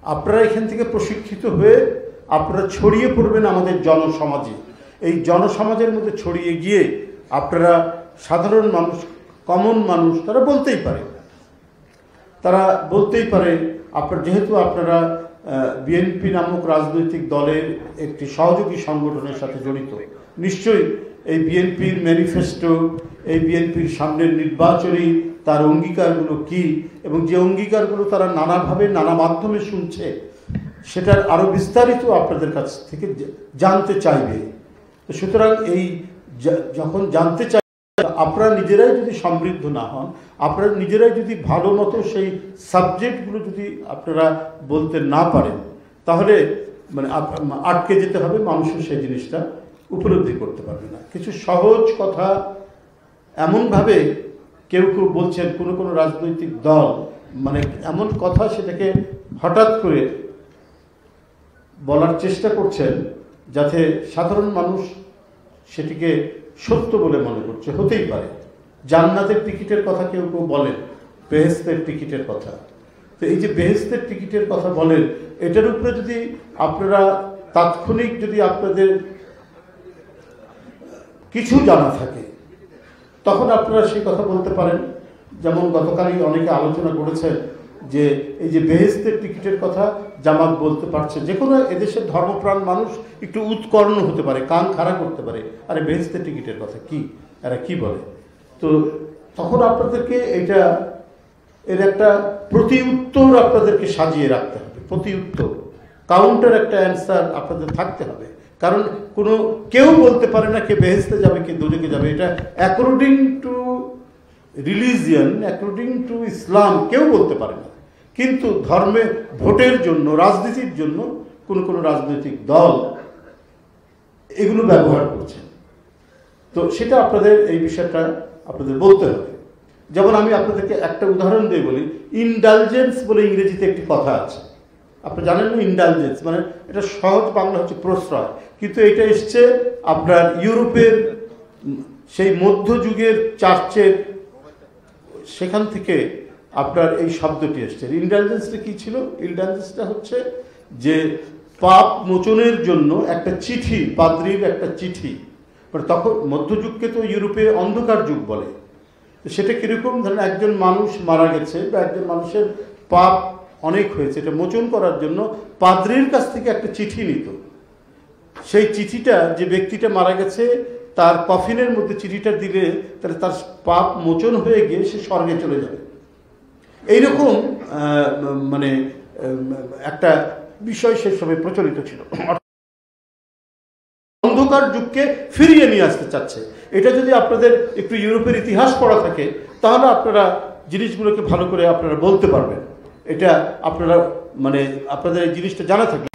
আপনারা এখান থেকে প্রশিক্ষিত হয়ে আপনারা ছড়িয়ে পড়বেন আমাদের জনসমাজে। এই জনসমাজের মধ্যে ছড়িয়ে গিয়ে আপনারা সাধারণ মানুষ, কমন মানুষ, তারা বলতেই পারে আপনার, যেহেতু আপনারা বিএনপি নামক রাজনৈতিক দলের একটি সহযোগী সংগঠনের সাথে জড়িত, নিশ্চয়ই এই বিএনপির ম্যানিফেস্টো, এই বিএনপির সামনের নির্বাচনী তার অঙ্গীকারগুলো কি, এবং যে অঙ্গীকারগুলো তারা নানাভাবে নানা মাধ্যমে শুনছে, সেটার আরও বিস্তারিত আপনাদের কাছ থেকে জানতে চাইবে। সুতরাং এই যখন জানতে চাই, আপনারা নিজেরাই যদি সমৃদ্ধ না হন, আপনারা নিজেরাই যদি ভালো মতো সেই সাবজেক্টগুলো যদি আপনারা বলতে না পারেন, তাহলে মানে আটকে যেতে হবে, মানুষের সেই জিনিসটা উপলব্ধি করতে পারবে না। কিছু সহজ কথা এমনভাবে কেউ বলছেন, কোনো রাজনৈতিক দল মানে এমন কথা সেটাকে হঠাৎ করে বলার চেষ্টা করছেন যাতে সাধারণ মানুষ সেটিকে সত্য বলে মনে করছে। হতেই পারে জান্নাতের টিকিটের কথা কেউ বলেন, বেহেশতের টিকিটের কথা। তো এই যে বেহেশতের টিকিটের কথা বলেন, এটার উপরে যদি আপনারা তাৎক্ষণিক যদি আপনাদের কিছু জানা থাকে, তখন আপনারা সেই কথা বলতে পারেন। যেমন গতকালই অনেকে আলোচনা করেছেন যে এই যে বেহেশতের টিকিটের কথা জামাত বলতে পারছে, যে কোনো এদেশের ধর্মপ্রাণ মানুষ একটু উৎকর্ণ হতে পারে, কান খাড়া করতে পারে, আরে বেহেশতের টিকিটের কথা কি, এরা কি বলে। তো তখন আপনাদেরকে এর একটা প্রতি উত্তর আপনাদেরকে সাজিয়ে রাখতে হবে, প্রতি উত্তর, কাউন্টার একটা অ্যান্সার আপনাদের থাকতে হবে। কারণ কেউ বলতে পারে না কে বেহেশতে যাবে কে দোজখে যাবে, এটা according to religion, according to ইসলাম কেউ বলতে পারে না। কিন্তু ধর্মে ভোটের জন্য, রাজনীতির জন্য কোন রাজনৈতিক দল এগুলো ব্যবহার করছে। তো সেটা আপনাদের এই বিষয়টা আপনাদের বলতে হবে। যেমন আমি আপনাদেরকে একটা উদাহরণ দিয়ে বলি, ইনডালজেন্স বলে ইংরেজিতে একটি কথা আছে, আপনি জানেন না? ইনডালজেন্স মানে এটা সহজ বাংলা হচ্ছে প্রশ্রয়, কিন্তু এটা এসছে আপনার ইউরোপের সেই মধ্যযুগের চার্চের, সেখান থেকে আপনার এই শব্দটি এসছে। ইনডালজেন্সটা কি ছিল? ইনডালজেন্সটা হচ্ছে যে পাপ মোচনের জন্য একটা চিঠি, পাদ্রীর একটা চিঠি। মানে তখন মধ্যযুগকে তো ইউরোপে অন্ধকার যুগ বলে। সেটা কিরকম, ধরেন একজন মানুষ মারা গেছে বা একজন মানুষের পাপ অনেক হয়েছে, এটা মোচন করার জন্য পাদ্রীর কাছ থেকে একটা চিঠি নিত। সেই চিঠিটা, যে ব্যক্তিটা মারা গেছে তার কফিনের মধ্যে চিঠিটা দিলে তাহলে তার পাপ মোচন হয়ে গিয়ে সে স্বর্গে চলে যাবে। এইরকম মানে একটা বিষয় সে সময় প্রচলিত ছিল। অন্ধকার যুগকে ফিরিয়ে নিয়ে আসতে চাচ্ছে। এটা যদি আপনাদের একটু ইউরোপের ইতিহাস পড়া থাকে, তাহলে আপনারা জিনিসগুলোকে ভালো করে আপনারা বলতে পারবেন। এটা আপনারা মানে আপনাদের এই জিনিসটা জানা থাকবে।